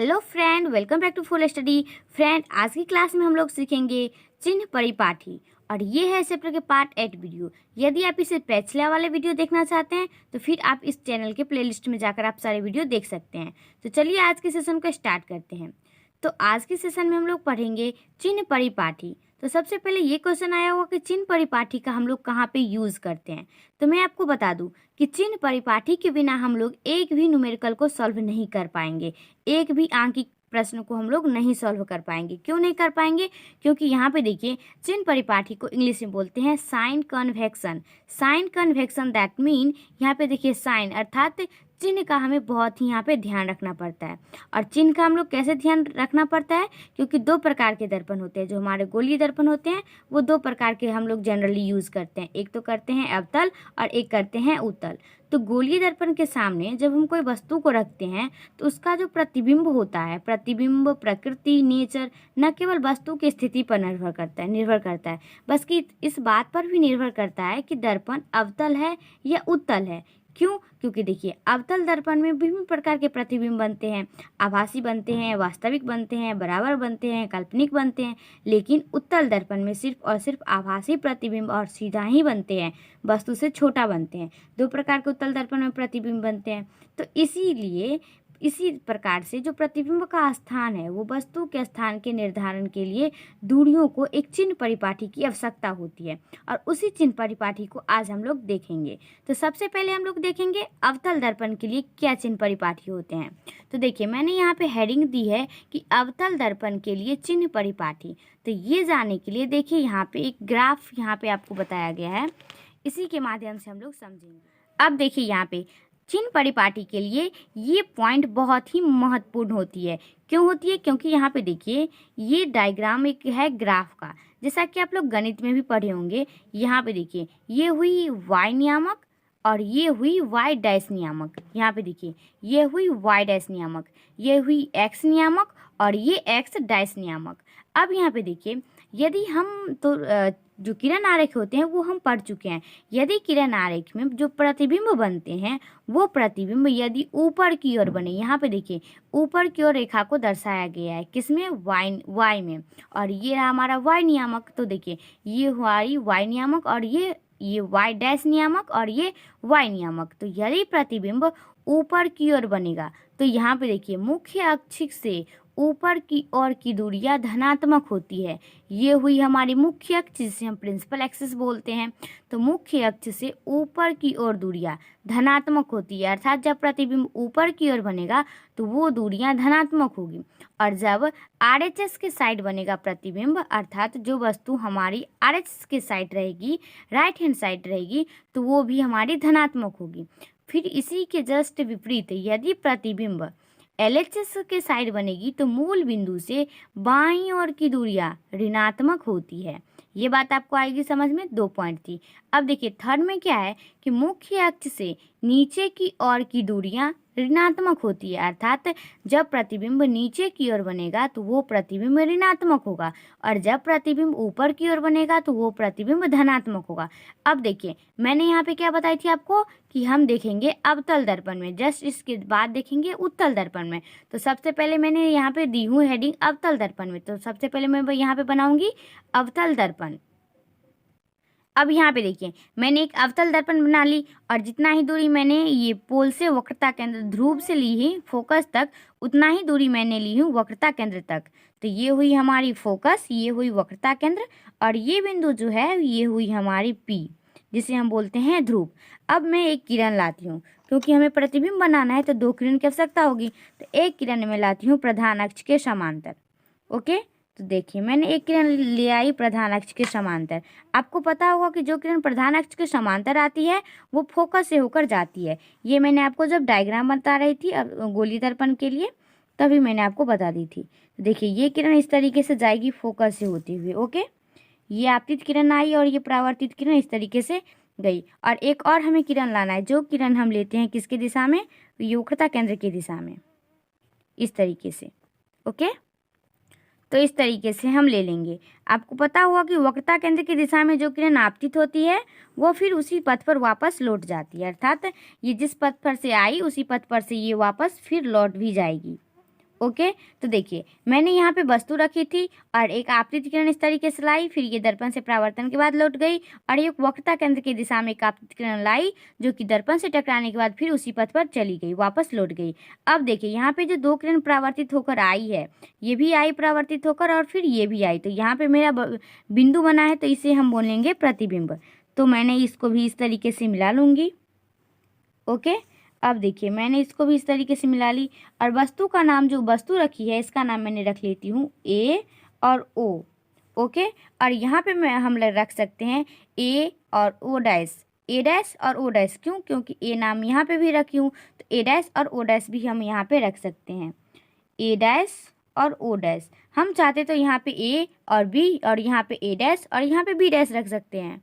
Hello friend, welcome back to full study. Friend, आज की class में हम लोग सीखेंगे चिन्ह परिपाठी और ये है चैप्टर के पार्ट 8 वीडियो। यदि आप इसे पिछले वाले वीडियो देखना चाहते हैं तो फिर आप इस चैनल के प्लेलिस्ट में जाकर आप सारे वीडियो देख सकते हैं। तो चलिए आज के सेशन को स्टार्ट करते हैं। तो आज के सेशन में हम लोग पढ़ेंगे चिन्ह परिपाठी। तो सबसे पहले ये क्वेश्चन आया होगा कि चिन्ह परिपाठी का हम लोग कहाँ पे यूज़ करते हैं। तो मैं आपको बता दूं कि चिन्ह परिपाठी के बिना हम लोग एक भी न्यूमेरिकल को सॉल्व नहीं कर पाएंगे, एक भी आंकिक प्रश्न को हम लोग नहीं सॉल्व कर पाएंगे। क्यों नहीं कर पाएंगे? क्योंकि यहाँ पे देखिए चिन्ह परिपाठी को इंग्लिश में बोलते हैं sign convention. Sign convention that mean यहाँ पे देखिए साइन अर्थात चिन्ह का हमें बहुत ही यहाँ पे ध्यान रखना पड़ता है। और चिन्ह का हम लोग कैसे ध्यान रखना पड़ता है? क्योंकि दो प्रकार के दर्पण होते हैं। जो हमारे गोलीय दर्पण होते हैं वो दो प्रकार के हम लोग जनरली यूज़ करते हैं। एक तो करते हैं अवतल और एक करते हैं उत्तल। तो गोलीय दर्पण के सामने जब हम कोई वस्तु को रखते हैं तो उसका जो प्रतिबिंब होता है, प्रतिबिंब प्रकृति नेचर न केवल वस्तु की स्थिति पर निर्भर करता है बस कि इस बात पर भी निर्भर करता है कि दर्पण अवतल है या उत्तल है। क्यों? क्योंकि देखिए अवतल दर्पण में विभिन्न प्रकार के प्रतिबिंब बनते हैं, आभासी बनते हैं, वास्तविक बनते हैं, बराबर बनते हैं, काल्पनिक बनते हैं। लेकिन उत्तल दर्पण में सिर्फ और सिर्फ आभासी प्रतिबिंब और सीधा ही बनते हैं, वस्तु से छोटा बनते हैं। दो प्रकार के उत्तल दर्पण में प्रतिबिंब बनते हैं। तो इसीलिए इसी प्रकार से जो प्रतिबिंब का स्थान है वो वस्तु के स्थान के निर्धारण के लिए दूरियों को एक चिन्ह परिपाठी की आवश्यकता होती है और उसी चिन्ह परिपाठी को आज हम लोग देखेंगे। तो सबसे पहले हम लोग देखेंगे अवतल दर्पण के लिए क्या चिन्ह परिपाठी होते हैं। तो देखिए मैंने यहाँ पे हेडिंग दी है कि अवतल दर्पण के लिए चिन्ह परिपाठी। तो ये जानने के लिए देखिए यहाँ पे एक ग्राफ यहाँ पे आपको बताया गया है, इसी के माध्यम से हम लोग समझेंगे। अब देखिए यहाँ पे चिन्ह परिपाठी के लिए ये पॉइंट बहुत ही महत्वपूर्ण होती है। क्यों होती है? क्योंकि यहाँ पे देखिए ये डायग्राम एक है ग्राफ का, जैसा कि आप लोग गणित में भी पढ़े होंगे। यहाँ पे देखिए ये हुई y नियामक और ये हुई y डैश नियामक। यहाँ पे देखिए ये हुई y डैश नियामक, ये हुई x नियामक और ये x डैश नियामक। अब यहाँ पे देखिए यदि हम तो जो किरण आरेख होते हैं वो हम पढ़ चुके हैं। यदि किरण आरेख में जो प्रतिबिंब बनते हैं वो प्रतिबिंब यदि ऊपर की ओर बने, यहाँ पे देखिए ऊपर की ओर रेखा को दर्शाया गया है किसमें? y में। और ये रहा हमारा y नियामक। तो देखिए ये हमारी y नियामक और ये y डैश नियामक और ये y नियामक। तो यदि प्रतिबिंब ऊपर की ओर बनेगा तो यहाँ पे देखिए मुख्य अक्ष से ऊपर की ओर की दूरियां धनात्मक होती है। ये हुई हमारी मुख्य अक्ष जिसे हम प्रिंसिपल एक्सिस बोलते हैं। तो मुख्य अक्ष से ऊपर की ओर दूरियां धनात्मक होती है, अर्थात जब प्रतिबिंब ऊपर की ओर बनेगा तो वो दूरियां धनात्मक होगी। और जब RHS के साइड बनेगा प्रतिबिंब, अर्थात जो वस्तु हमारी RHS के साइड रहेगी, राइट हैंड साइड रहेगी, तो वो भी हमारी धनात्मक होगी। फिर इसी के जस्ट विपरीत यदि प्रतिबिंब LHS के साइड बनेगी तो मूल बिंदु से बाईं ओर की दूरियां ऋणात्मक होती है। ये बात आपको आएगी समझ में। 2 पॉइंट थी। अब देखिए थर्ड में क्या है कि मुख्य अक्ष से नीचे की ओर की दूरियां ऋणात्मक होती है, अर्थात जब प्रतिबिंब नीचे की ओर बनेगा तो वो प्रतिबिंब ऋणात्मक होगा और जब प्रतिबिंब ऊपर की ओर बनेगा तो वो प्रतिबिंब धनात्मक होगा। अब देखिए मैंने यहाँ पे क्या बताई थी आपको कि हम देखेंगे अवतल दर्पण में, जस्ट इसके बाद देखेंगे उत्तल दर्पण में। तो सबसे पहले मैंने यहाँ पे दी हूँ हेडिंग अवतल दर्पण में। तो सबसे पहले मैं यहाँ पे बनाऊंगी अवतल दर्पण। अब यहाँ पे देखिए मैंने एक अवतल दर्पण बना ली और जितना ही दूरी मैंने ये पोल से वक्रता केंद्र ध्रुव से ली है फोकस तक, उतना ही दूरी मैंने ली हूँ वक्रता केंद्र तक। तो ये हुई हमारी फोकस, ये हुई वक्रता केंद्र और ये बिंदु जो है ये हुई हमारी P, जिसे हम बोलते हैं ध्रुव। अब मैं एक किरण लाती हूँ, क्योंकि हमें प्रतिबिंब बनाना है तो 2 किरण की आवश्यकता होगी। तो एक किरण में लाती हूँ प्रधान अक्ष के समांतर। ओके, तो देखिए मैंने एक किरण ले आई प्रधान अक्ष के समांतर। आपको पता होगा कि जो किरण प्रधान अक्ष के समांतर आती है वो फोकस से होकर जाती है। ये मैंने आपको जब डायग्राम बता रही थी अब गोलीय दर्पण के लिए तभी मैंने आपको बता दी थी। तो देखिए ये किरण इस तरीके से जाएगी फोकस से होती हुई। ओके, ये आपतित किरण आई और ये परावर्तित किरण इस तरीके से गई। और एक और हमें किरण लाना है, जो किरण हम लेते हैं किसके दिशा में? वक्रता केंद्र की दिशा में, इस तरीके से। ओके, तो इस तरीके से हम ले लेंगे। आपको पता होगा कि वक्रता केंद्र की दिशा में जो किरण आपतित होती है वो फिर उसी पथ पर वापस लौट जाती है, अर्थात ये जिस पथ पर से आई उसी पथ पर से ये वापस फिर लौट भी जाएगी। ओके। तो देखिए मैंने यहाँ पे वस्तु रखी थी और एक आपतित किरण इस तरीके से लाई, फिर ये दर्पण से परावर्तन के बाद लौट गई और एक वक्रता केंद्र की दिशा में एक आपतित किरण लाई जो कि दर्पण से टकराने के बाद फिर उसी पथ पर चली गई, वापस लौट गई। अब देखिए यहाँ पे जो 2 किरण परावर्तित होकर आई है, ये भी आई परावर्तित होकर और फिर ये भी आई, तो यहाँ पे मेरा बिंदु बना है, तो इसे हम बोलेंगे प्रतिबिंब। तो मैंने इसको भी इस तरीके से मिला लूँगी। ओके, अब देखिए मैंने इसको भी इस तरीके से मिला ली और वस्तु का नाम, जो वस्तु रखी है इसका नाम मैंने रख लेती हूँ ए और ओ। ओके, और यहाँ पे हम रख सकते हैं ए और ओ डैश, ए डैश और ओ डैश। क्यों? क्योंकि ए नाम यहाँ पे भी रखी हूँ, तो ए डैश और ओ डैश भी हम यहाँ पे रख सकते हैं, ए डैश और ओ डैश। हम चाहते तो यहाँ पे ए और बी और यहाँ पे ए डैश और यहाँ पे बी डैश रख सकते हैं।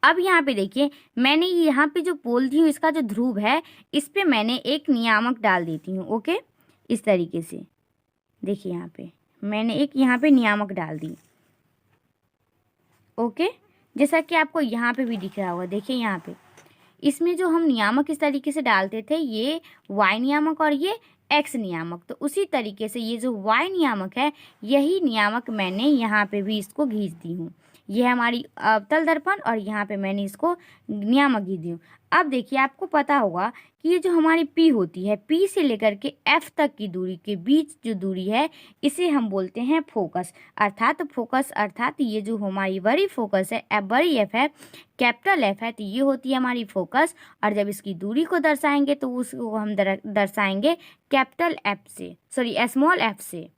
अब यहाँ पे देखिए मैंने यहाँ पे जो पोल दी हूँ, इसका जो ध्रुव है इस पे मैंने एक नियामक डाल देती हूँ। ओके, इस तरीके से देखिए यहाँ पे मैंने एक यहाँ पे नियामक डाल दी। ओके, जैसा कि आपको यहाँ पे भी दिख रहा होगा, देखिए यहाँ पे इसमें जो हम नियामक इस तरीके से डालते थे, ये y नियामक और ये x नियामक, तो उसी तरीके से ये जो y नियामक है यही नियामक मैंने यहाँ पे भी इसको खींच दी हूँ। ये है हमारी अवतल दर्पण और यहाँ पे मैंने इसको नियामक खींच दी हूँ। अब देखिए आपको पता होगा कि ये जो हमारी P होती है, P से लेकर के F तक की दूरी के बीच जो दूरी है इसे हम बोलते हैं फोकस। अर्थात फोकस अर्थात ये जो हमारी बड़ी फोकस है, बड़ी F है, कैपिटल F है, तो ये होती है हमारी फोकस। और जब इसकी दूरी को दर्शाएंगे तो उसको हम दर्शाएंगे कैपिटल F से, सॉरी स्मॉल f से।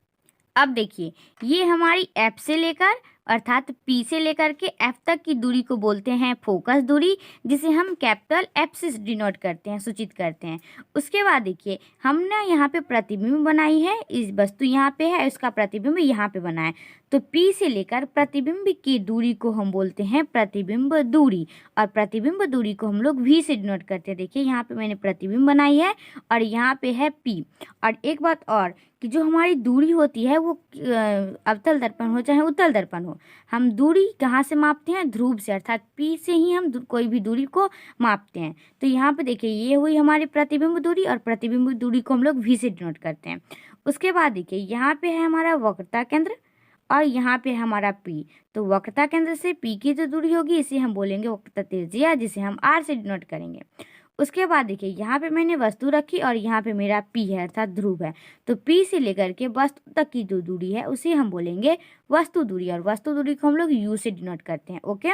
अब देखिए ये हमारी F से लेकर अर्थात P से लेकर के F तक की दूरी को बोलते हैं फोकस दूरी, जिसे हम कैपिटल F से डिनोट करते हैं, सूचित करते हैं। उसके बाद देखिए हमने यहाँ पे प्रतिबिंब बनाई है, इस वस्तु यहाँ पे है, इसका प्रतिबिंब यहाँ पे बना है, तो P से लेकर प्रतिबिंब की दूरी को हम बोलते हैं प्रतिबिंब दूरी और प्रतिबिंब दूरी को हम लोग V से डिनोट करते हैं। देखिए यहाँ पे मैंने प्रतिबिंब बनाई है और यहाँ पे है P। और एक बात और कि जो हमारी दूरी होती है वो अवतल दर्पण हो चाहे उत्तल दर्पण हो, हम दूरी कहाँ से मापते हैं? ध्रुव से, अर्थात P से ही हम कोई भी दूरी को मापते हैं। तो यहाँ पे देखिए ये हुई हमारी प्रतिबिंब दूरी और प्रतिबिंब दूरी को हम लोग V से डिनोट करते हैं। उसके बाद देखिए यहाँ पे है हमारा वक्रता केंद्र और यहाँ पे हमारा P, तो वक्रता केंद्र से P की जो दूरी होगी इसे हम बोलेंगे वक्रता त्रिज्या, जिसे हम R से डिनोट करेंगे। उसके बाद देखिए यहाँ पे मैंने वस्तु रखी और यहाँ पे मेरा P है अर्थात ध्रुव है, तो P से लेकर के वस्तु तक की जो दूरी है उसे हम बोलेंगे वस्तु दूरी और वस्तु दूरी को हम लोग U से डिनोट करते हैं। ओके,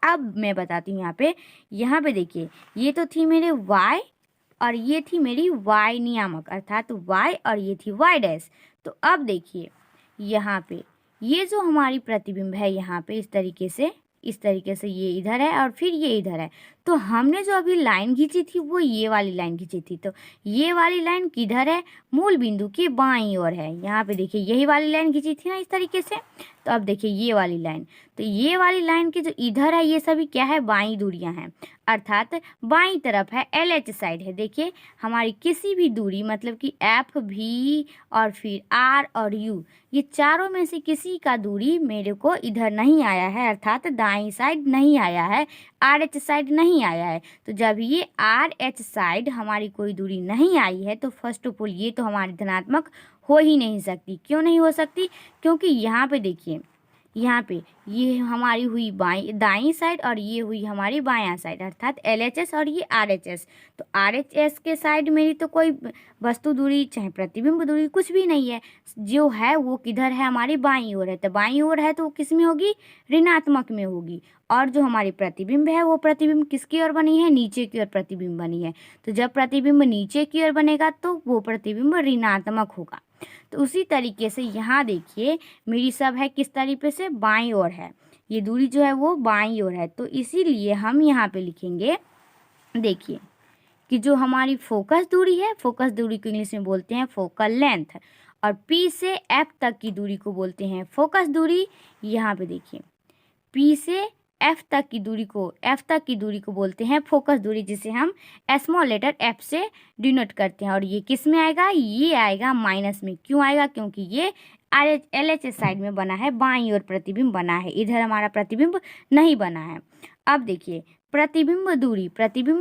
अब मैं बताती हूँ यहाँ पे देखिए ये तो थी मेरे Y और ये थी मेरी Y नियामक अर्थात Y और ये थी Y डैश। तो अब देखिए यहाँ पे ये जो हमारी प्रतिबिंब है यहाँ पे इस तरीके से ये इधर है और फिर ये इधर है, तो हमने जो अभी लाइन खींची थी वो ये वाली लाइन खींची थी, तो ये वाली लाइन किधर है? मूल बिंदु के बाईं ओर है। यहाँ पे देखिए यही वाली लाइन खींची थी ना इस तरीके से, तो अब देखिए ये वाली लाइन, तो ये वाली लाइन के जो इधर है ये सभी क्या है? बाईं दूरियां हैं, अर्थात बाईं तरफ है, LH साइड है। देखिए हमारी किसी भी दूरी मतलब कि F, V और फिर R और U, ये चारों में से किसी का दूरी मेरे को इधर नहीं आया है, अर्थात दाईं साइड नहीं आया है, RH साइड नहीं आया है। तो जब ये RH साइड हमारी कोई दूरी नहीं आई है तो फर्स्ट ऑफ ऑल ये तो हमारी धनात्मक हो ही नहीं सकती। क्यों नहीं हो सकती? क्योंकि यहाँ पे देखिए यहाँ पे ये हमारी हुई दाईं साइड और ये हुई हमारी बायां साइड, अर्थात LHS और ये RHS। तो RHS के साइड मेरी तो कोई वस्तु दूरी चाहे प्रतिबिंब दूरी कुछ भी नहीं है, जो है वो किधर है? हमारी बाईं ओर है, तो बाईं ओर है तो वो किस में होगी? ऋणात्मक में होगी। और जो हमारी प्रतिबिंब है वो प्रतिबिंब किसकी ओर बनी है? नीचे की ओर प्रतिबिंब बनी है, तो जब प्रतिबिंब नीचे की ओर बनेगा तो वो प्रतिबिंब ऋणात्मक होगा। तो उसी तरीके से यहाँ देखिए मेरी सब है किस तरीके से? बाईं ओर है, ये दूरी जो है वो बाईं ओर है, तो इसीलिए हम यहाँ पे लिखेंगे देखिए कि जो हमारी फोकस दूरी है, फोकस दूरी को इंग्लिश में बोलते हैं फोकल लेंथ, और P से F तक की दूरी को बोलते हैं फोकस दूरी। यहाँ पे देखिए P से F तक की दूरी को बोलते हैं फोकस दूरी, जिसे हम स्मॉल लेटर F से डिनोट करते हैं। और ये किस में आएगा? ये आएगा माइनस में। क्यों आएगा? क्योंकि ये LHS साइड में बना है, बाईं ओर प्रतिबिंब बना है, इधर हमारा प्रतिबिंब नहीं बना है। अब देखिए प्रतिबिंब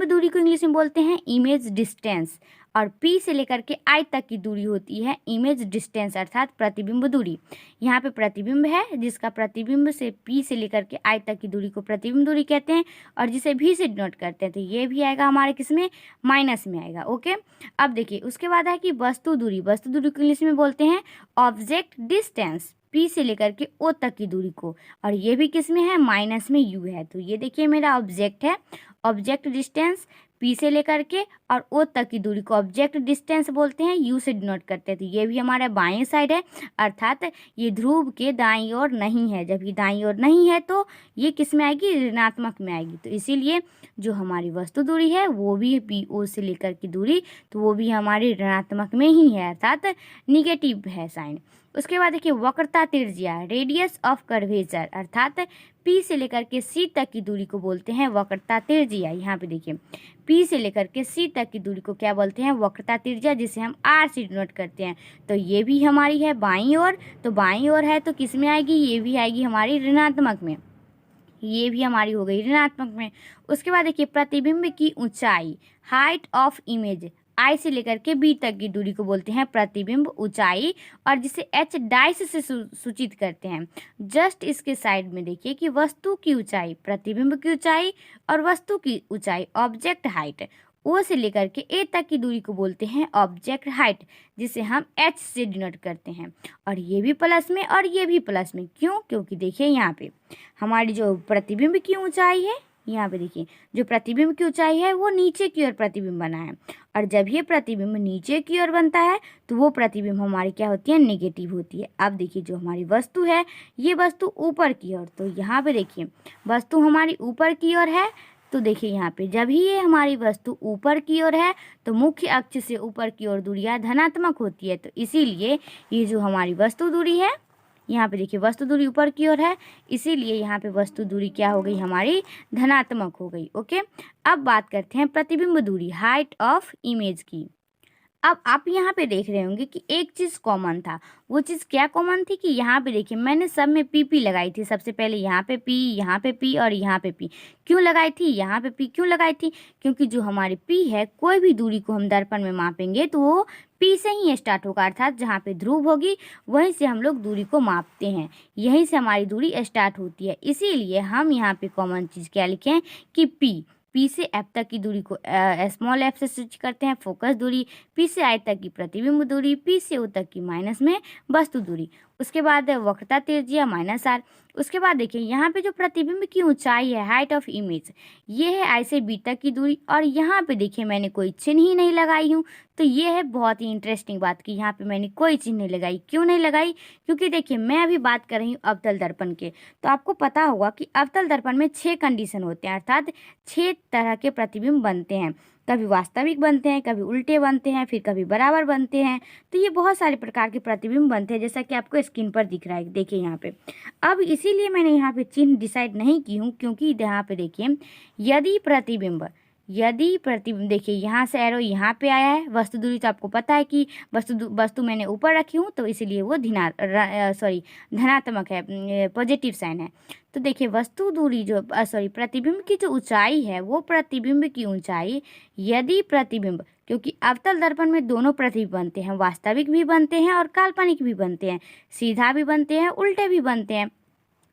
दूरी को इंग्लिश में बोलते हैं इमेज डिस्टेंस, और P से लेकर के I तक की दूरी होती है इमेज डिस्टेंस अर्थात प्रतिबिंब दूरी। यहाँ पे प्रतिबिंब है जिसका प्रतिबिंब से P से लेकर के I तक की दूरी को प्रतिबिंब दूरी कहते हैं, और जिसे V से डिनोट करते हैं, तो ये भी आएगा हमारे किसमें, माइनस में आएगा। ओके, अब देखिए उसके बाद है कि वस्तु दूरी को इंग्लिश में बोलते हैं ऑब्जेक्ट डिस्टेंस, P से लेकर के O तक की दूरी को, और ये भी किस में है, माइनस में U है। तो ये देखिए मेरा ऑब्जेक्ट है, ऑब्जेक्ट डिस्टेंस P से लेकर के और O तक की दूरी को ऑब्जेक्ट डिस्टेंस बोलते हैं, U से डिनोट करते हैं। तो ये भी हमारा बाएं साइड है, अर्थात ये ध्रुव के दाईं ओर नहीं है। जब ये दाईं ओर नहीं है तो ये किस में आएगी, ऋणात्मक में आएगी। तो इसीलिए जो हमारी वस्तु दूरी है वो भी PO से लेकर की दूरी, तो वो भी हमारी ऋणात्मक में ही है, अर्थात निगेटिव है साइन। उसके बाद देखिए वक्रता त्रिज्या, रेडियस ऑफ कर्वेचर, अर्थात P से लेकर के C तक की दूरी को बोलते हैं वक्रता त्रिज्या। यहाँ पे देखिए P से लेकर के C तक की दूरी को क्या बोलते हैं, वक्रता त्रिज्या, जिसे हम R से डिनोट करते हैं। तो ये भी हमारी है बाईं ओर, तो बाईं ओर है तो किस में आएगी, ये भी आएगी हमारी ऋणात्मक में, ये भी हमारी हो गई ऋणात्मक में। उसके बाद देखिए प्रतिबिंब की ऊंचाई, हाइट ऑफ इमेज, I से लेकर के B तक की दूरी को बोलते हैं प्रतिबिंब ऊंचाई, और जिसे H डाइस से सूचित करते हैं। जस्ट इसके साइड में देखिए कि वस्तु की ऊंचाई, प्रतिबिंब की ऊंचाई, और वस्तु की ऊंचाई ऑब्जेक्ट हाइट, O से लेकर के A तक की दूरी को बोलते हैं ऑब्जेक्ट हाइट, जिसे हम H से डिनोट करते हैं। और ये भी प्लस में और ये भी प्लस में, क्यों, क्योंकि देखिए यहाँ पे हमारी जो प्रतिबिंब की ऊंचाई है, यहाँ पे देखिए जो प्रतिबिंब की ऊंचाई है वो नीचे की ओर प्रतिबिंब बना है, और जब ये प्रतिबिंब नीचे की ओर बनता है तो वो प्रतिबिंब हमारी क्या होती है, नेगेटिव होती है। अब देखिए जो हमारी वस्तु है ये वस्तु ऊपर की ओर, तो यहाँ पे देखिए वस्तु हमारी ऊपर की ओर है, तो देखिए यहाँ पे जब ही ये हमारी वस्तु ऊपर की ओर है तो मुख्य अक्ष से ऊपर की ओर दूरियां धनात्मक होती है। तो इसीलिए ये जो हमारी वस्तु दूरी है, यहाँ पे देखिए वस्तु दूरी ऊपर की ओर है, इसीलिए यहाँ पे वस्तु दूरी क्या हो गई, हमारी धनात्मक हो गई। ओके, अब बात करते हैं प्रतिबिंब दूरी, हाइट ऑफ इमेज की। अब आप यहाँ पे देख रहे होंगे कि एक चीज़ कॉमन था, वो चीज़ क्या कॉमन थी कि यहाँ पे देखिए मैंने सब में PP लगाई थी। सबसे पहले यहाँ पे P, यहाँ पे P और यहाँ पे P क्यों लगाई थी, यहाँ पे P क्यों लगाई थी, क्योंकि जो हमारी P है, कोई भी दूरी को हम दर्पण में मापेंगे तो वो P से ही स्टार्ट होगा, अर्थात जहाँ पे ध्रुव होगी वहीं से हम लोग दूरी को मापते हैं, यहीं से हमारी दूरी स्टार्ट होती है। इसीलिए हम यहाँ पे कॉमन चीज़ क्या लिखें कि P से F तक की दूरी को स्मॉल f से सूचित करते हैं फोकस दूरी, P से I तक की प्रतिबिंब दूरी, P से O तक की माइनस में वस्तु दूरी। उसके बाद वक्रता त्रिज्या -r। उसके बाद देखिए यहाँ पे जो प्रतिबिंब की ऊंचाई है, हाइट ऑफ इमेज, ये है I से B तक की दूरी, और यहाँ पे देखिए मैंने कोई चिन्ह ही नहीं लगाई हूँ। तो ये है बहुत ही इंटरेस्टिंग बात कि यहाँ पे मैंने कोई चिन्ह नहीं लगाई। क्यों नहीं लगाई, क्योंकि देखिए मैं अभी बात कर रही हूँ अवतल दर्पण के, तो आपको पता होगा कि अवतल दर्पण में 6 कंडीशन होते हैं, अर्थात 6 तरह के प्रतिबिंब बनते हैं। कभी वास्तविक बनते हैं, कभी उल्टे बनते हैं, फिर कभी बराबर बनते हैं। तो ये बहुत सारे प्रकार के प्रतिबिंब बनते हैं, जैसा कि आपको स्क्रीन पर दिख रहा है, देखिए यहाँ पे। अब इसीलिए मैंने यहाँ पे चिन्ह डिसाइड नहीं की हूँ, क्योंकि यहाँ पे देखिए यदि प्रतिबिंब देखिए यहाँ से एरो यहाँ पे आया है, वस्तु दूरी तो आपको पता है कि वस्तु मैंने ऊपर रखी हूँ, तो इसीलिए वो धनात्मक है, पॉजिटिव साइन है। तो देखिए वस्तु दूरी जो प्रतिबिंब की जो ऊंचाई है, वो प्रतिबिंब की ऊंचाई, यदि प्रतिबिंब, क्योंकि अवतल दर्पण में दोनों प्रतिबिंब बनते हैं, वास्तविक भी बनते हैं और काल्पनिक भी बनते हैं, सीधा भी बनते हैं, उल्टे भी बनते हैं।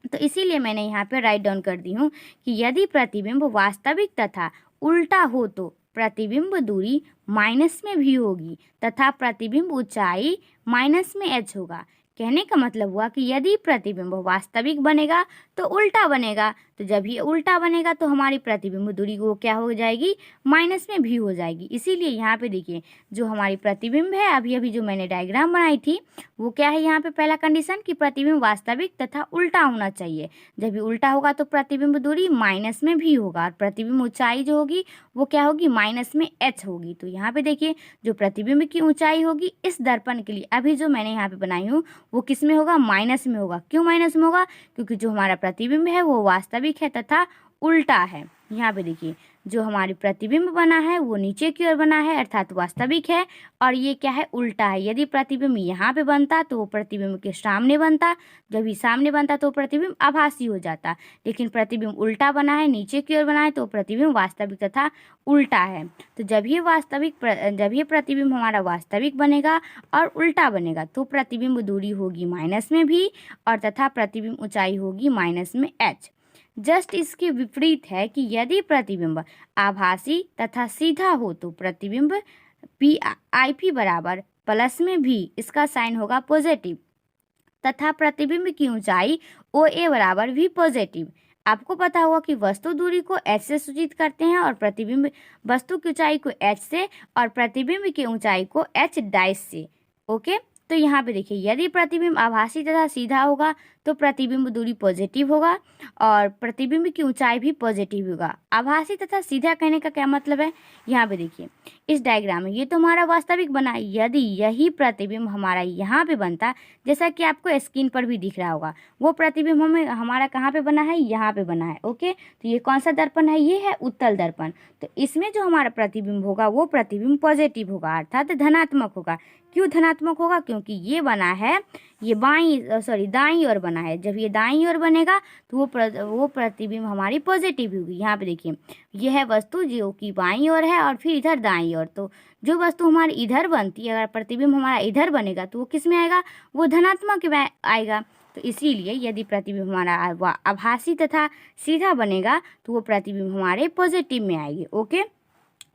तो इसीलिए मैंने यहाँ पे राइट डाउन कर दी हूँ कि यदि प्रतिबिंब वास्तविक तथा उल्टा हो तो प्रतिबिंब दूरी माइनस में भी होगी तथा प्रतिबिंब ऊंचाई माइनस में h होगा। कहने का मतलब हुआ कि यदि प्रतिबिंब वास्तविक बनेगा तो उल्टा बनेगा, तो जब ये उल्टा बनेगा तो हमारी प्रतिबिंब दूरी वो क्या हो जाएगी, माइनस में भी हो जाएगी। इसीलिए यहाँ पे देखिए जो हमारी प्रतिबिंब है, अभी अभी जो मैंने डायग्राम बनाई थी, वो क्या है, यहाँ पे पहला कंडीशन कि प्रतिबिंब वास्तविक तथा उल्टा होना चाहिए। जब ये उल्टा होगा तो प्रतिबिंब दूरी माइनस में भी होगा, और प्रतिबिंब ऊंचाई जो होगी वो क्या होगी, माइनस में h होगी। तो यहाँ पे देखिए जो प्रतिबिंब की ऊंचाई होगी इस दर्पण के लिए, अभी जो मैंने यहाँ पे बनाई हूँ, वो किस में होगा, माइनस में होगा। क्यों माइनस में होगा, क्योंकि जो हमारा प्रतिबिंब है वो वास्तविक है तथा उल्टा है। यहाँ पे देखिए जो हमारी प्रतिबिंब बना है वो नीचे की ओर बना है अर्थात वास्तविक है, और ये क्या है, उल्टा है। यदि प्रतिबिंब यहाँ पे बनता तो वो प्रतिबिंब के सामने बनता, जब ये सामने बनता तो प्रतिबिंब आभासी हो जाता, लेकिन प्रतिबिंब उल्टा बना है, नीचे की ओर बना है, तो प्रतिबिंब वास्तविक तथा उल्टा है। तो जब ये प्रतिबिंब हमारा वास्तविक बनेगा और उल्टा बनेगा तो प्रतिबिंब दूरी होगी माइनस में भी और तथा प्रतिबिंब ऊंचाई होगी माइनस में h। जस्ट इसके विपरीत है कि यदि प्रतिबिंब आभासी तथा सीधा हो तो प्रतिबिंब IP बराबर प्लस में भी, इसका साइन होगा पॉजिटिव, तथा प्रतिबिंब की ऊंचाई OA बराबर भी पॉजिटिव। आपको पता होगा कि वस्तु दूरी को h से सूचित करते हैं और प्रतिबिंब वस्तु की ऊंचाई को h से और प्रतिबिंब की ऊंचाई को h डैश से। ओके, तो यहाँ पे देखिए यदि प्रतिबिंब आभासी तथा सीधा होगा तो प्रतिबिंब दूरी पॉजिटिव होगा और प्रतिबिंब की ऊंचाई भी पॉजिटिव होगा। आभासी तथा सीधा कहने का क्या मतलब है, यहाँ पे देखिए इस डायग्राम में ये तो हमारा वास्तविक बना, यदि यही प्रतिबिंब हमारा यहाँ पे बनता, जैसा कि आपको स्क्रीन पर भी दिख रहा होगा, वो प्रतिबिंब हमारा कहाँ पे बना है, यहाँ पे बना है। ओके, तो ये कौन सा दर्पण है, ये है उत्तल दर्पण। तो इसमें जो हमारा प्रतिबिंब होगा वो प्रतिबिंब पॉजिटिव होगा अर्थात धनात्मक होगा। क्यों धनात्मक होगा, क्योंकि ये बना है, ये दाईं ओर बना है। जब ये दाईं ओर बनेगा तो वो प्रतिबिंब हमारी पॉजिटिव होगी। यहाँ पे देखिए यह है वस्तु जो कि बाईं ओर है और फिर इधर दाईं ओर, तो जो वस्तु हमारी इधर बनती है, अगर प्रतिबिंब हमारा इधर बनेगा तो वो किस में आएगा, वो धनात्मक में आएगा। तो इसीलिए यदि प्रतिबिंब हमारा आभासी तथा सीधा बनेगा तो वो प्रतिबिंब हमारे पॉजिटिव में आएगी। ओके,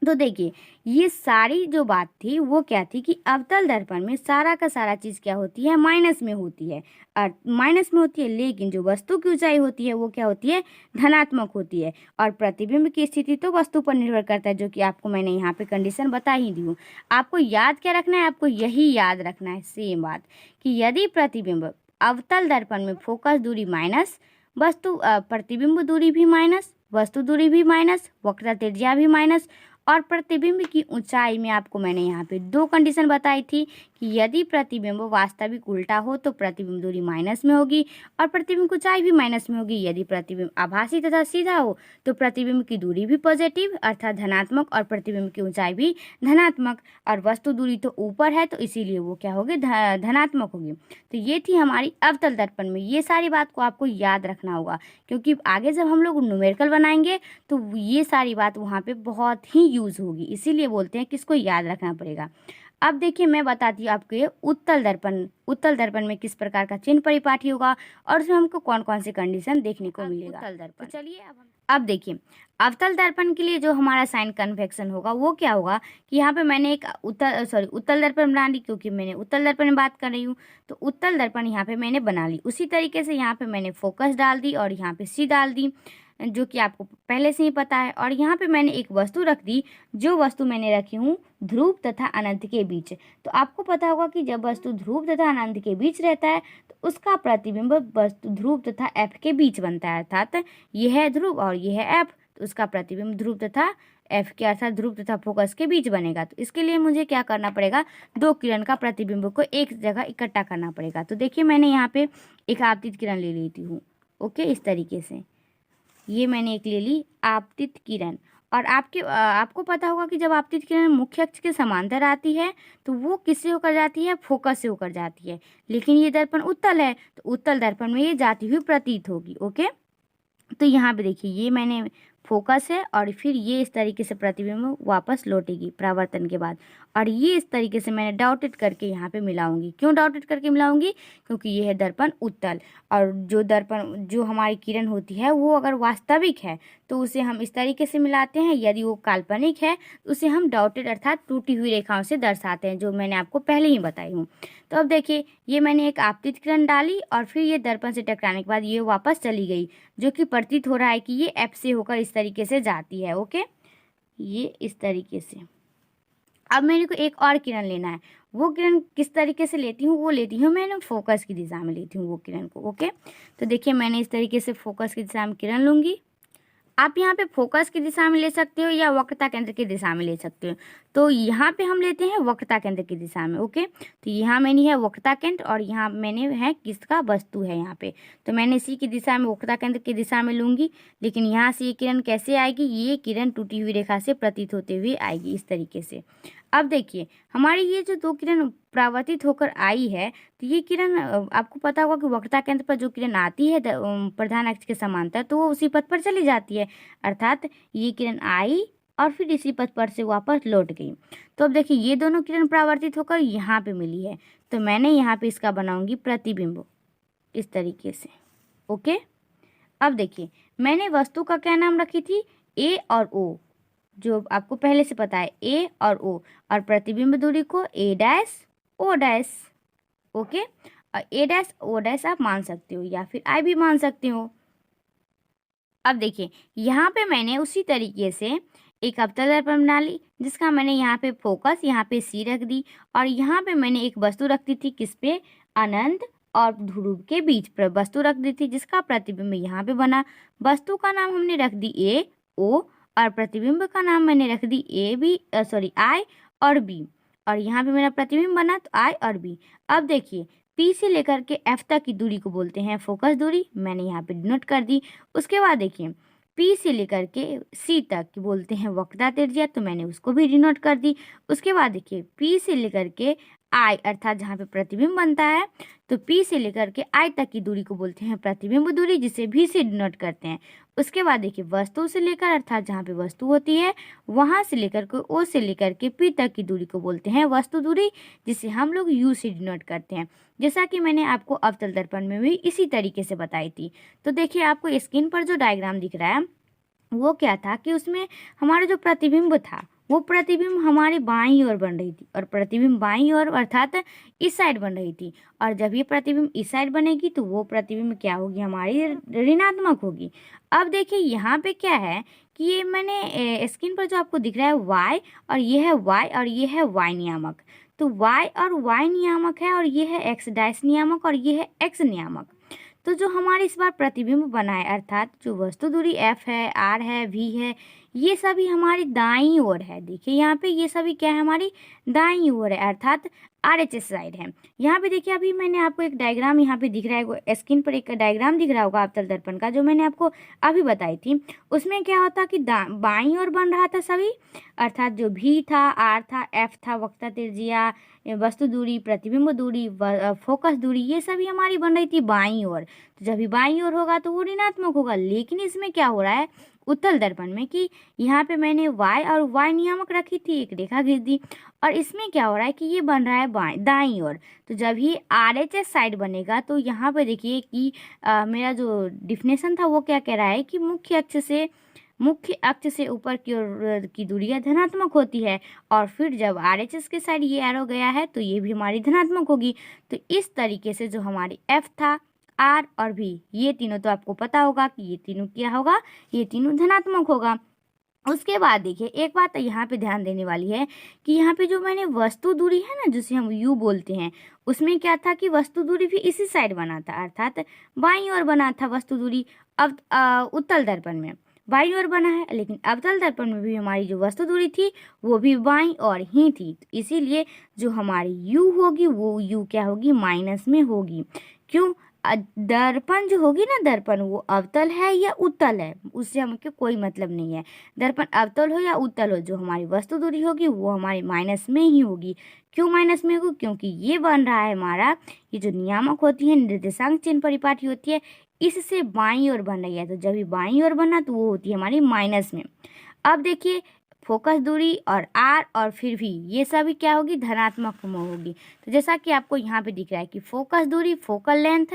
तो देखिए ये सारी जो बात थी वो क्या थी कि अवतल दर्पण में सारा का सारा चीज़ क्या होती है, माइनस में होती है, और माइनस में होती है, लेकिन जो वस्तु की ऊंचाई होती है वो क्या होती है, धनात्मक होती है। और प्रतिबिंब की स्थिति तो वस्तु पर निर्भर करता है, जो कि आपको मैंने यहाँ पे कंडीशन बता ही दी हूँ। आपको याद क्या रखना है, आपको यही याद रखना है सेम बात कि यदि प्रतिबिंब अवतल दर्पण में फोकस दूरी माइनस, प्रतिबिंब दूरी भी माइनस, वस्तु दूरी भी माइनस, वक्रता त्रिज्या भी माइनस, और प्रतिबिंब की ऊंचाई में आपको मैंने यहाँ पे दो कंडीशन बताई थी कि यदि प्रतिबिंब वास्तविक उल्टा हो तो प्रतिबिंब दूरी माइनस में होगी और प्रतिबिंब की ऊंचाई भी माइनस में होगी। यदि प्रतिबिंब आभासी तथा सीधा हो तो प्रतिबिंब की दूरी भी पॉजिटिव अर्थात धनात्मक और प्रतिबिंब की ऊंचाई भी धनात्मक, और वस्तु दूरी तो ऊपर है तो इसीलिए वो क्या होगी, धनात्मक होगी। तो ये थी हमारी अवतल दर्पण में। ये सारी बात को आपको याद रखना होगा, क्योंकि आगे जब हम लोग न्यूमेरिकल बनाएंगे तो ये सारी बात वहाँ पे बहुत ही यूज होगी, इसीलिए बोलते हैं कि इसको याद रखना पड़ेगा। अब देखिए मैं बताती हूँ आपको ये उत्तल दर्पण में किस प्रकार का चिन्ह परिपाटी होगा और उसमें हमको कौन कौन से कंडीशन देखने को मिलेगा। उत्तल दर्पण, तो चलिए अब देखिए अवतल दर्पण के लिए जो हमारा साइन कन्वेक्शन होगा वो क्या होगा कि यहाँ पे मैंने एक उत्तल दर्पण बना ली, क्योंकि मैंने उत्तल दर्पण में बात कर रही हूँ तो उत्तल दर्पण यहाँ पे मैंने बना ली। उसी तरीके से यहाँ पे मैंने फोकस डाल दी और यहाँ पे सी डाल दी, जो कि आपको पहले से ही पता है। और यहाँ पे मैंने एक वस्तु रख दी, जो वस्तु मैंने रखी हूँ ध्रुव तथा अनंत के बीच। तो आपको पता होगा कि जब वस्तु ध्रुव तथा अनंत के बीच रहता है तो उसका प्रतिबिंब वस्तु ध्रुव तथा एफ के बीच बनता है, अर्थात ये है ध्रुव और ये है एफ, तो उसका प्रतिबिंब ध्रुव तथा एफ के अर्थात ध्रुव तथा फोकस के बीच बनेगा। तो इसके लिए मुझे क्या करना पड़ेगा, दो किरण का प्रतिबिंब को एक जगह इकट्ठा करना पड़ेगा। तो देखिए मैंने यहाँ पे एक आपतित किरण ले लेती हूँ। ओके, इस तरीके से ये मैंने एक ले ली आपतित किरण। और आपको पता होगा कि जब आपतित किरण मुख्य अक्ष के समांतर आती है तो वो किससे होकर जाती है, फोकस से होकर जाती है। लेकिन ये दर्पण उत्तल है तो उत्तल दर्पण में ये जाती हुई प्रतीत होगी। ओके, तो यहाँ पे देखिए ये मैंने फोकस है और फिर ये इस तरीके से प्रतिबिंब वापस लौटेगी परावर्तन के बाद, और ये इस तरीके से मैंने डॉटेड करके यहाँ पे मिलाऊंगी। क्यों डॉटेड करके मिलाऊंगी, क्योंकि ये है दर्पण उत्तल, और जो हमारी किरण होती है वो अगर वास्तविक है तो उसे हम इस तरीके से मिलाते हैं, यदि वो काल्पनिक है तो उसे हम डॉटेड अर्थात टूटी हुई रेखाओं से दर्शाते हैं, जो मैंने आपको पहले ही बताई हूँ। तो अब देखिए ये मैंने एक आपतित किरण डाली और फिर ये दर्पण से टकराने के बाद ये वापस चली गई, जो कि प्रतीत हो रहा है कि ये एफ से होकर इस तरीके से जाती है। ओके, ये इस तरीके से। अब मेरे को एक और किरण लेना है, वो किरण किस तरीके से लेती हूँ, वो लेती हूँ मैंने फोकस की दिशा में लेती हूँ वो किरण को। ओके, तो देखिए मैंने इस तरीके से फोकस की दिशा में किरण लूँगी आप यहाँ पे फोकस की दिशा में ले सकते हो या वक्रता केंद्र की दिशा में ले सकते हो। तो यहाँ पे हम लेते हैं वक्रता केंद्र की दिशा में। ओके, तो यहाँ मैंने है वक्रता केंद्र और यहाँ मैंने है किसका, वस्तु है यहाँ पे। तो मैंने सी की दिशा में वक्रता केंद्र की दिशा में लूंगी, लेकिन यहाँ से ये किरण कैसे आएगी, ये किरण टूटी हुई रेखा से प्रतीत होते हुए आएगी इस तरीके से। अब देखिए हमारी ये जो दो किरण परावर्तित होकर आई है, तो ये किरण आपको पता होगा कि वक्रता केंद्र पर जो किरण आती है प्रधान अक्ष के समांतर, तो वो उसी पथ पर चली जाती है, अर्थात ये किरण आई और फिर इसी पथ पर से वापस लौट गई। तो अब देखिए ये दोनों किरण परावर्तित होकर यहाँ पे मिली है, तो मैंने यहाँ पे इसका बनाऊंगी प्रतिबिंब इस तरीके से। ओके, अब देखिए मैंने वस्तु का क्या नाम रखी थी, ए और ओ, जो आपको पहले से पता है ए और ओ, और प्रतिबिंब दूरी को ए डैश ओ डैश। ओके, और ए डैश ओ डैश आप मान सकते हो या फिर आई भी मान सकते हो। अब देखिए यहाँ पे मैंने उसी तरीके से एक अवतल दर्पण बना ली, जिसका मैंने यहाँ पे फोकस यहाँ पे सी रख दी, और यहाँ पे मैंने एक वस्तु रख दी थी किस पे, अनंत और ध्रुव के बीच पर वस्तु रख दी थी, जिसका प्रतिबिंब यहाँ पे बना। वस्तु का नाम हमने रख दी ए ओ, और प्रतिबिंब का नाम मैंने रख दी आई और बी, और यहाँ पे मेरा प्रतिबिंब बना तो आई और बी। अब देखिए पी से लेकर के एफ तक की दूरी को बोलते हैं फोकस दूरी, मैंने यहाँ पे डिनोट कर दी। उसके बाद देखिए पी से लेकर के सी तक की बोलते हैं वक्रता त्रिज्या, तो मैंने उसको भी डिनोट कर दी। उसके बाद देखिए पी से लेकर के आई अर्थात जहाँ पे प्रतिबिंब बनता है, तो पी से लेकर के आई तक की दूरी को बोलते हैं प्रतिबिंब दूरी, जिसे भी से डिनोट करते हैं। उसके बाद देखिए वस्तु से लेकर अर्थात जहाँ पे वस्तु होती है वहाँ से लेकर के ओ से लेकर के पी तक की दूरी को बोलते हैं वस्तु दूरी, जिसे हम लोग यू से डिनोट करते हैं, जैसा कि मैंने आपको अवतल दर्पण में भी इसी तरीके से बताई थी। तो देखिए आपको स्क्रीन पर जो डायग्राम दिख रहा है वो क्या था कि उसमें हमारा जो प्रतिबिंब था वो प्रतिबिंब हमारी बाईं ओर बन रही थी, और प्रतिबिंब बाईं ओर अर्थात इस साइड बन रही थी, और जब ये प्रतिबिंब इस साइड बनेगी तो वो प्रतिबिंब क्या होगी, हमारी ऋणात्मक होगी। अब देखिए यहाँ पे क्या है कि ये मैंने स्क्रीन पर जो आपको दिख रहा है y, और ये है y और ये है y नियामक, तो y और y नियामक है, और ये है x डैश नियामक और ये है x नियामक। तो जो हमारे इस बार प्रतिबिंब बना है अर्थात जो वस्तु दूरी f है, r है, v है, ये सभी हमारी दाईं ओर है। देखिए यहाँ पे ये सभी क्या है, हमारी दाईं ओर है, अर्थात RHS साइड है। यहाँ पे देखिए अभी मैंने आपको एक डायग्राम यहाँ पे दिख रहा है, स्क्रीन पर एक डायग्राम दिख रहा होगा अवतल दर्पण का, जो मैंने आपको अभी बताई थी। उसमें क्या होता कि बाईं ओर बन रहा था सभी, अर्थात जो भी था, r था, f था, वक्रता त्रिज्या, वस्तु दूरी, प्रतिबिंब दूरी, फोकस दूरी, ये सभी हमारी बन रही थी बाईं ओर। तो जब भी बाईं ओर होगा तो वो ऋणात्मक होगा। लेकिन इसमें क्या हो रहा है उत्तल दर्पण में कि यहाँ पे मैंने y और y नियामक रखी थी, एक रेखा खींच दी, और इसमें क्या हो रहा है कि ये बन रहा है दाईं ओर। तो जब ये RHS साइड बनेगा तो यहाँ पे देखिए कि मेरा जो डिफिनेशन था वो क्या कह रहा है कि मुख्य अक्ष से ऊपर की ओर की दूरियां धनात्मक होती है, और फिर जब RHS के साइड ये एरो गया है तो ये भी हमारी धनात्मक होगी। तो इस तरीके से जो हमारी F था, R और V, ये तीनों तो आपको पता होगा कि ये तीनों क्या होगा, ये तीनों धनात्मक होगा। उसके बाद देखिए एक बात यहाँ पे ध्यान देने वाली है कि यहाँ पे जो मैंने वस्तु दूरी है ना, जिसे हम U बोलते हैं, उसमें क्या था कि वस्तु दूरी भी इसी साइड बना था, अर्थात बाईं ओर बना था वस्तु दूरी। अब उत्तल दर्पण में बाईं ओर बना है, लेकिन अवतल दर्पण में भी हमारी जो वस्तु दूरी थी वो भी बाईं ओर ही थी। तो इसीलिए जो हमारी U होगी वो U क्या होगी, माइनस में होगी। क्यों, दर्पण जो होगी ना, दर्पण वो अवतल है या उत्तल है उससे हमको कोई मतलब नहीं है। दर्पण अवतल हो या उत्तल हो, जो हमारी वस्तु दूरी होगी वो हमारी माइनस में ही होगी। क्यों माइनस में होगी, क्योंकि ये बन रहा है हमारा, ये जो नियामक होती है, निर्देशांक चिन्ह परिपाटी होती है, इससे बाईं ओर बन रही है। तो जब भी बाईं ओर बना तो वो होती है हमारी माइनस में। अब देखिए फोकस दूरी और R और फिर भी ये सभी क्या होगी, धनात्मक में होगी। तो जैसा कि आपको यहाँ पे दिख रहा है कि फोकस दूरी, फोकल लेंथ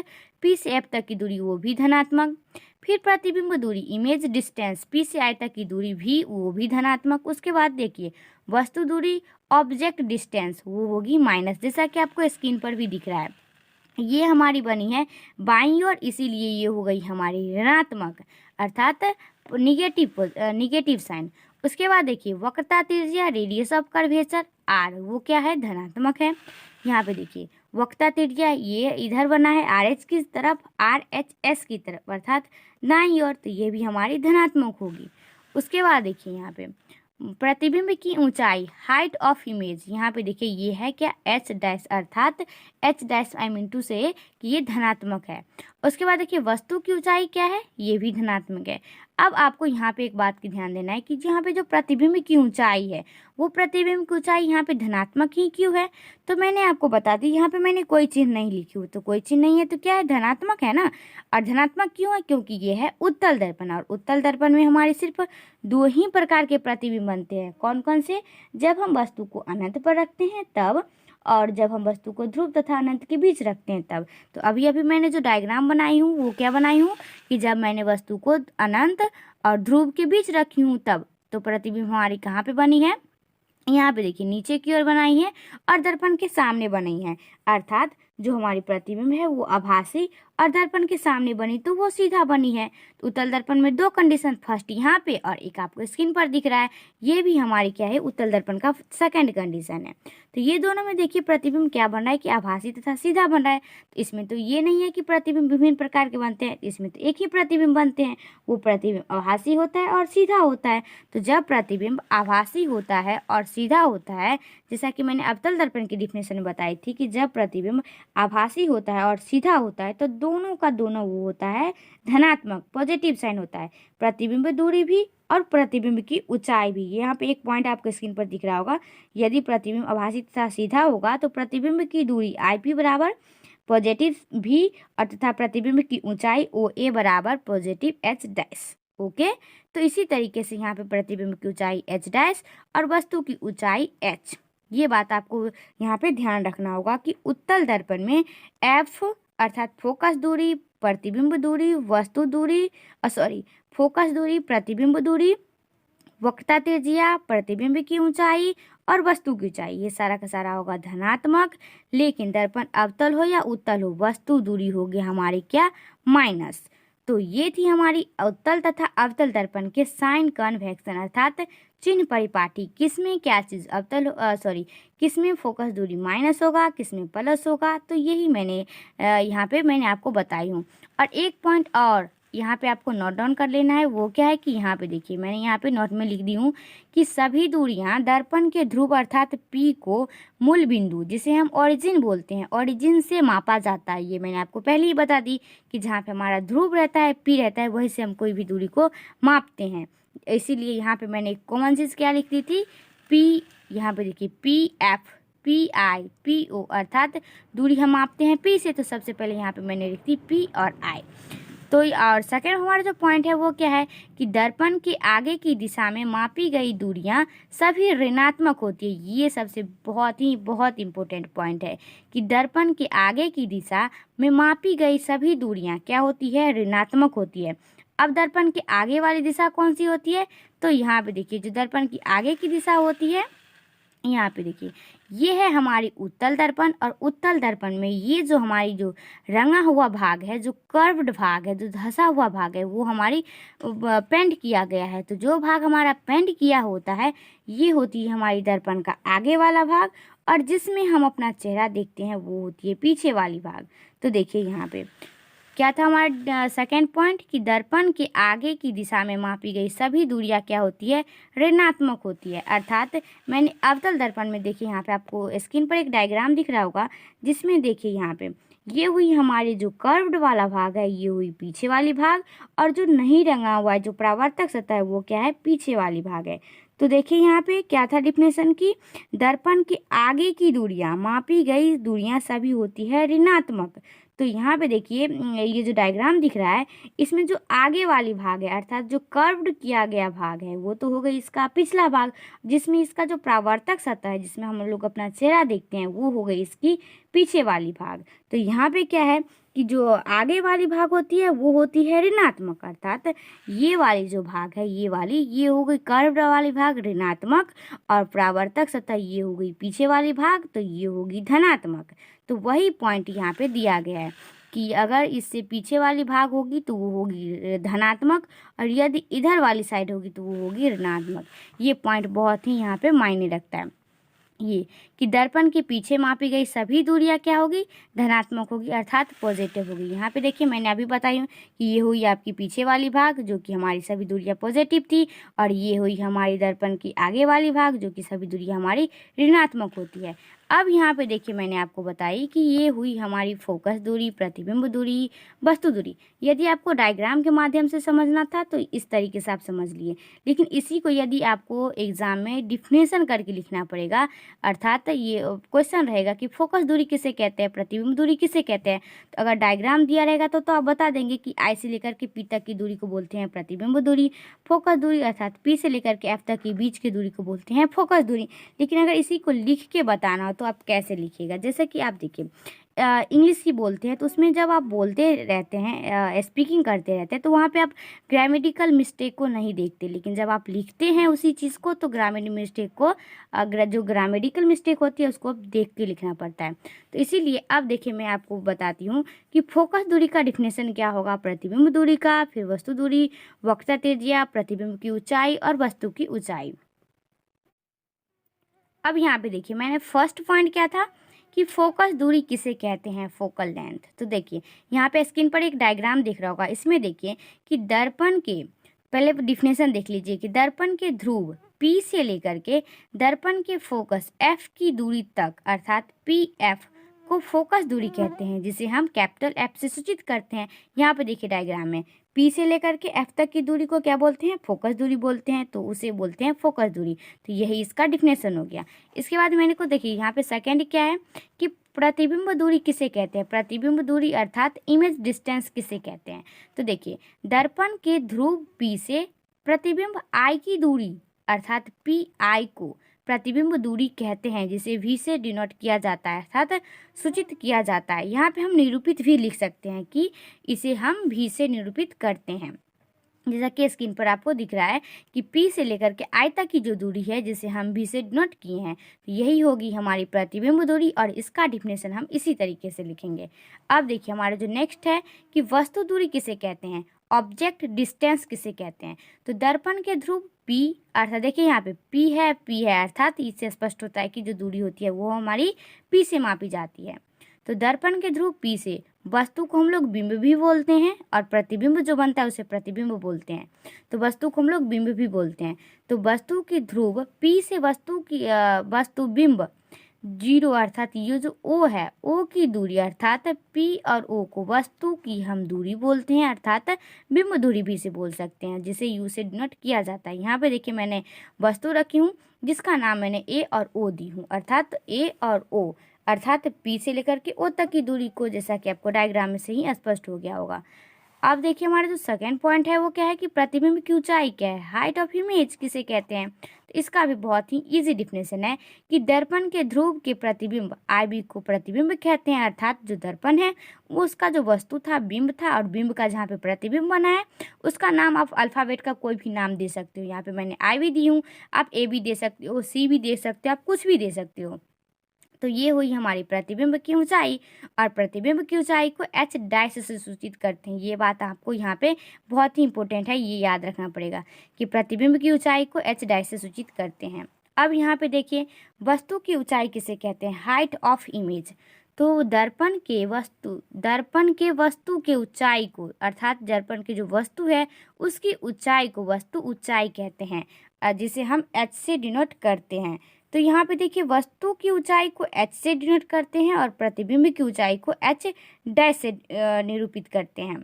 P से F तक की दूरी वो भी धनात्मक, फिर प्रतिबिंब दूरी, इमेज डिस्टेंस P से I तक की दूरी भी वो भी धनात्मक। उसके बाद देखिए वस्तु दूरी, ऑब्जेक्ट डिस्टेंस, वो होगी माइनस, जैसा कि आपको स्क्रीन पर भी दिख रहा है। ये हमारी बनी है बाईं ओर, इसीलिए ये हो गई हमारी ऋणात्मक, अर्थात निगेटिव साइन। उसके बाद देखिए वक्रता त्रिज्या, रेडियस ऑफ कर्वेचर R, वो क्या है, धनात्मक है। यहाँ पे देखिए वक्रता त्रिज्या ये इधर बना है RH की तरफ, RHS की तरफ अर्थात दाईं ओर, तो ये भी हमारी धनात्मक होगी। उसके बाद देखिए यहाँ पे प्रतिबिंब की ऊंचाई, हाइट ऑफ इमेज, यहाँ पे देखिए ये है क्या H डैश अर्थात H dash I mean to say कि ये धनात्मक है। उसके बाद देखिए वस्तु की ऊंचाई क्या है, ये भी धनात्मक है। अब आपको यहाँ पे एक बात की ध्यान देना है कि यहाँ पे जो प्रतिबिंब की ऊंचाई है वो प्रतिबिंब की ऊंचाई यहाँ पे धनात्मक ही क्यों है, तो मैंने आपको बता दी यहाँ पे मैंने कोई चिन्ह नहीं लिखी हुई, तो कोई चिन्ह नहीं है तो क्या है, धनात्मक है ना। और धनात्मक क्यों है, क्योंकि ये है उत्तल दर्पण, और उत्तल दर्पण में हमारे सिर्फ दो ही प्रकार के प्रतिबिंब बनते हैं। कौन कौन से, जब हम वस्तु को अनंत पर रखते हैं तब, और जब हम वस्तु को ध्रुव तथा अनंत के बीच रखते हैं तब। तो अभी अभी मैंने जो डायग्राम बनाई हूँ वो क्या बनाई हूँ कि जब मैंने वस्तु को अनंत और ध्रुव के बीच रखी हूँ तब, तो प्रतिबिंब हमारी कहाँ पे बनी है, यहाँ पे देखिए नीचे की ओर बनाई है और दर्पण के सामने बनी है। अर्थात जो हमारी प्रतिबिंब है वो आभासी और दर्पण के सामने बनी तो वो सीधा बनी है। तो उत्तल दर्पण में दो कंडीशन, फर्स्ट यहाँ पे और एक आपको स्क्रीन पर दिख रहा है, ये भी हमारी क्या है, उत्तल दर्पण का सेकंड कंडीशन है। तो ये दोनों में देखिए प्रतिबिंब क्या बन रहा है कि आभासी तथा सीधा बन रहा है। तो इसमें तो ये नहीं है कि प्रतिबिंब विभिन्न प्रकार के बनते हैं, इसमें तो एक ही प्रतिबिंब बनते हैं, वो प्रतिबिंब आभासी होता है और सीधा होता है। तो जब प्रतिबिंब आभासी होता है और सीधा होता है, जैसा कि मैंने अवतल दर्पण की डिफिनेशन में बताई थी कि जब प्रतिबिंब आभासी होता है और सीधा होता है तो दोनों का दोनों वो होता है धनात्मक, पॉजिटिव साइन होता है। प्रतिबिंब दूरी भी और प्रतिबिंब की ऊंचाई भी, यहाँ पे एक पॉइंट आपको स्क्रीन पर दिख रहा होगा, यदि प्रतिबिंब आभासी तथा सीधा होगा तो प्रतिबिंब की दूरी IP बराबर पॉजिटिव V और तथा प्रतिबिंब की ऊंचाई OA बराबर पॉजिटिव H डैश। ओके, तो इसी तरीके से यहाँ पे प्रतिबिंब की ऊंचाई H डैश और वस्तु की ऊंचाई H। ये बात आपको यहाँ पे ध्यान रखना होगा कि उत्तल दर्पण में F अर्थात फोकस दूरी, प्रतिबिंब दूरी, वस्तु दूरी फोकस दूरी, प्रतिबिंब दूरी, वक्रता त्रिज्या, प्रतिबिंब की ऊंचाई और वस्तु की ऊंचाई, ये सारा का सारा होगा धनात्मक। लेकिन दर्पण अवतल हो या उत्तल हो, वस्तु दूरी होगी हमारी क्या, माइनस। तो ये थी हमारी उत्तल तथा अवतल दर्पण के साइन कन्वेक्शन अर्थात चिन्ह परिपाटी, किसमें क्या चीज अवतल किसमें फोकस दूरी माइनस होगा, किसमें प्लस होगा। तो यही मैंने यहाँ पे मैंने आपको बताई हूँ। और एक पॉइंट और यहाँ पे आपको नोट डाउन कर लेना है, वो क्या है कि यहाँ पे देखिए मैंने यहाँ पे नोट में लिख दी हूँ कि सभी दूरियां दर्पण के ध्रुव अर्थात P को मूल बिंदु जिसे हम ओरिजिन बोलते हैं, ओरिजिन से मापा जाता है। ये मैंने आपको पहले ही बता दी कि जहाँ पे हमारा ध्रुव रहता है, P रहता है, वहीं से हम कोई भी दूरी को मापते हैं। इसीलिए यहाँ पे मैंने एक कॉमन चीज क्या लिख दी थी, P, यहाँ पे देखिए PF, PI, PO अर्थात दूरी हम मापते हैं P से, तो सबसे पहले यहाँ पे मैंने लिख दी P और I। तो और सेकेंड हमारा जो पॉइंट है वो क्या है कि दर्पण के आगे की दिशा में मापी गई दूरियां सभी ऋणात्मक होती है। ये सबसे बहुत इंपॉर्टेंट पॉइंट है कि दर्पण के आगे की दिशा में मापी गई सभी दूरियां क्या होती है, ऋणात्मक होती है। अब दर्पण के आगे वाली दिशा कौन सी होती है, तो यहाँ पे देखिए जो दर्पण की आगे की दिशा होती है, यहाँ पे देखिए ये है हमारी उत्तल दर्पण। और उत्तल दर्पण में ये जो हमारी जो रंगा हुआ भाग है, जो कर्व्ड भाग है, जो धंसा हुआ भाग है, वो हमारी पेंट किया गया है। तो जो भाग हमारा पेंट किया होता है ये होती है हमारी दर्पण का आगे वाला भाग, और जिसमें हम अपना चेहरा देखते हैं वो होती है पीछे वाली भाग। तो देखिए यहाँ पे क्या था हमारा सेकेंड पॉइंट कि दर्पण के आगे की दिशा में मापी गई सभी दूरियां क्या होती है, ऋणात्मक होती है। अर्थात मैंने अवतल दर्पण में देखिए यहाँ पे आपको स्क्रीन पर एक डायग्राम दिख रहा होगा, जिसमें देखिए यहाँ पे ये हुई हमारी जो कर्व्ड वाला भाग है, ये हुई पीछे वाली भाग, और जो नहीं रंगा हुआ है जो परावर्तक सतह है वो क्या है, पीछे वाली भाग है। तो देखिए यहाँ पे क्या था डिफिनेशन की, दर्पण के आगे की दूरियां मापी गई दूरियां सभी होती है ऋणात्मक। तो यहाँ पे देखिए ये जो डायग्राम दिख रहा है इसमें जो आगे वाली भाग है अर्थात जो कर्व्ड किया गया भाग है वो तो हो गई इसका पिछला भाग, जिसमें इसका जो परावर्तक सतह है जिसमें हम लोग अपना चेहरा देखते हैं वो हो गई इसकी पीछे वाली भाग। तो यहाँ पे क्या है कि जो आगे वाली भाग होती है वो होती है ऋणात्मक, अर्थात ये वाली जो भाग है ये हो गई कर्व्ड वाली भाग ऋणात्मक, और परावर्तक सतह ये हो गई पीछे वाली भाग, तो ये होगी धनात्मक। तो वही पॉइंट यहाँ पे दिया गया है कि अगर इससे पीछे वाली भाग होगी तो वो होगी धनात्मक, और यदि इधर वाली साइड होगी तो वो होगी ऋणात्मक। ये पॉइंट बहुत ही यहाँ पे मायने रखता है। ये कि दर्पण के पीछे मापी गई सभी दूरियां क्या होगी, धनात्मक होगी अर्थात पॉजिटिव होगी। यहाँ पे देखिए मैंने अभी बताई हूँ कि ये हुई आपकी पीछे वाली भाग जो कि हमारी सभी दूरियां पॉजिटिव थी, और ये हुई हमारी दर्पण की आगे वाली भाग जो कि सभी दूरियां हमारी ऋणात्मक होती है। अब यहाँ पे देखिए मैंने आपको बताई कि ये हुई हमारी फोकस दूरी, प्रतिबिंब दूरी, वस्तु दूरी। यदि आपको डायग्राम के माध्यम से समझना था तो इस तरीके से आप समझ लिए, लेकिन इसी को यदि आपको एग्जाम में डिफिनेशन करके लिखना पड़ेगा, अर्थात ये क्वेश्चन रहेगा कि फोकस दूरी किसे कहते हैं, प्रतिबिंब दूरी किसे कहते हैं, तो अगर डायग्राम दिया रहेगा तो आप बता देंगे कि आई से लेकर के पी तक की दूरी को बोलते हैं प्रतिबिंब दूरी, फोकस दूरी अर्थात पी से लेकर के एफ तक की बीच की दूरी को बोलते हैं फोकस दूरी। लेकिन अगर इसी को लिख के बताना हो तो आप कैसे लिखिएगा, जैसे कि आप देखिए इंग्लिश ही बोलते हैं तो उसमें जब आप बोलते रहते हैं, स्पीकिंग करते रहते हैं, तो वहाँ पे आप ग्रामेटिकल मिस्टेक को नहीं देखते, लेकिन जब आप लिखते हैं उसी चीज़ को तो ग्रामेटिकल मिस्टेक को, जो ग्रामेटिकल मिस्टेक होती है उसको देख के लिखना पड़ता है। तो इसीलिए अब देखिए मैं आपको बताती हूँ कि फोकस दूरी का डिफिनेशन क्या होगा, प्रतिबिंब दूरी का, फिर वस्तु दूरी, वक्रता त्रिज्या, प्रतिबिंब की ऊंचाई और वस्तु की ऊंचाई। अब यहाँ पे देखिए मैंने फर्स्ट पॉइंट क्या था कि फोकस दूरी किसे कहते हैं, फोकल लेंथ। तो देखिए यहाँ पे स्क्रीन पर एक डायग्राम दिख रहा होगा, इसमें देखिए कि दर्पण के, पहले डिफिनेशन देख लीजिए कि दर्पण के ध्रुव P से लेकर के दर्पण के फोकस F की दूरी तक अर्थात PF को फोकस दूरी कहते हैं, जिसे हम कैपिटल F से सूचित करते हैं। यहाँ पे देखिए डायग्राम में P से लेकर के F तक की दूरी को क्या बोलते हैं, फोकस दूरी बोलते हैं, तो उसे बोलते हैं फोकस दूरी। तो यही इसका डिफिनेशन हो गया। इसके बाद मैंने को देखिए यहाँ पे सेकेंड क्या है कि प्रतिबिंब दूरी किसे कहते हैं, प्रतिबिंब दूरी अर्थात इमेज डिस्टेंस किसे कहते हैं। तो देखिए दर्पण के ध्रुव P से प्रतिबिंब I की दूरी अर्थात PI को प्रतिबिंब दूरी कहते हैं, जिसे V से डिनोट किया जाता है अर्थात सूचित किया जाता है। यहाँ पे हम निरूपित भी लिख सकते हैं कि इसे हम V से निरूपित करते हैं, जैसा कि स्क्रीन पर आपको दिख रहा है कि P से लेकर के I तक की जो दूरी है जिसे हम V से डिनोट किए हैं, तो यही होगी हमारी प्रतिबिंब दूरी, और इसका डिफिनेशन हम इसी तरीके से लिखेंगे। अब देखिए हमारा जो नेक्स्ट है कि वस्तु दूरी किसे कहते हैं, ऑब्जेक्ट डिस्टेंस किसे कहते हैं। तो दर्पण के ध्रुव P अर्थात देखिए यहाँ पे P है अर्थात इससे स्पष्ट होता है कि जो दूरी होती है वो हमारी P से मापी जाती है। तो दर्पण के ध्रुव P से वस्तु को हम लोग बिंब भी बोलते हैं, और प्रतिबिंब जो बनता है उसे प्रतिबिंब बोलते हैं। तो वस्तु को हम लोग बिंब भी बोलते हैं। तो वस्तु की ध्रुव P से वस्तु बिंब 0 अर्थात ये जो O है, O की दूरी अर्थात P और O को वस्तु की हम दूरी बोलते हैं अर्थात बिंब दूरी भी से बोल सकते हैं, जिसे U से डिनोट किया जाता है। यहाँ पे देखिए मैंने वस्तु रखी हूँ जिसका नाम मैंने A और O दी हूँ, अर्थात A और O अर्थात P से लेकर के O तक की दूरी को, जैसा कि आपको डायग्राम में से ही स्पष्ट हो गया होगा। अब देखिए हमारा जो सेकंड पॉइंट है वो क्या है कि प्रतिबिंब की ऊंचाई क्या है, हाइट ऑफ इमेज किसे कहते हैं। तो इसका भी बहुत ही इजी डिफिनेशन है कि दर्पण के ध्रुव के प्रतिबिंब IB को प्रतिबिंब कहते हैं, अर्थात जो दर्पण है वो उसका जो वस्तु था बिंब था, और बिंब का जहाँ पे प्रतिबिंब बना है उसका नाम आप अल्फ़ाबेट का कोई भी नाम दे सकते हो। यहाँ पे मैंने IB दी हूँ, आप A भी दे सकते हो, C भी दे सकते हो, आप कुछ भी दे सकते हो। तो ये हुई हमारी प्रतिबिंब की ऊंचाई, और प्रतिबिंब की ऊंचाई को H डैश से सूचित करते हैं। ये बात आपको यहाँ पे बहुत ही इंपॉर्टेंट है, ये याद रखना पड़ेगा कि प्रतिबिंब की ऊंचाई को H डैश से सूचित करते हैं। अब यहाँ पे देखिए वस्तु की ऊंचाई किसे कहते हैं, हाइट ऑफ इमेज। तो दर्पण के वस्तु के ऊंचाई को अर्थात दर्पण की जो वस्तु है उसकी ऊंचाई को वस्तु ऊंचाई कहते हैं, जिसे हम H से डिनोट करते हैं। तो यहाँ पे देखिए वस्तु की ऊंचाई को H से डिनोट करते हैं और प्रतिबिंब की ऊंचाई को H डैश से निरूपित करते हैं।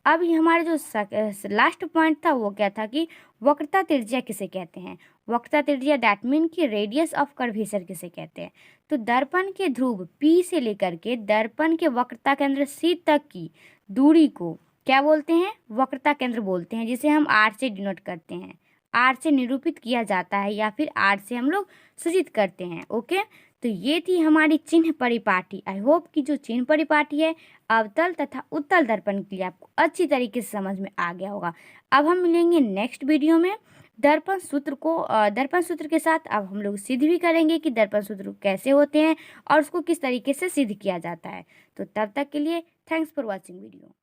अब ये हमारा जो लास्ट पॉइंट था वो क्या था कि वक्रता त्रिज्या किसे कहते हैं। वक्रता त्रिज्या दैट मीन कि रेडियस ऑफ कर्वेचर किसे कहते हैं। तो दर्पण के ध्रुव P से लेकर के दर्पण के वक्रता केंद्र C तक की दूरी को क्या बोलते हैं, वक्रता केंद्र बोलते हैं, जिसे हम R से डिनोट करते हैं, R से निरूपित किया जाता है या फिर R से हम लोग सूचित करते हैं। ओके, तो ये थी हमारी चिन्ह परिपाटी। आई होप कि जो चिन्ह परिपाटी है अवतल तथा उत्तल दर्पण के लिए आपको अच्छी तरीके से समझ में आ गया होगा। अब हम मिलेंगे नेक्स्ट वीडियो में दर्पण सूत्र के साथ। अब हम लोग सिद्ध भी करेंगे कि दर्पण सूत्र कैसे होते हैं और उसको किस तरीके से सिद्ध किया जाता है। तो तब तक के लिए थैंक्स फॉर वॉचिंग वीडियो।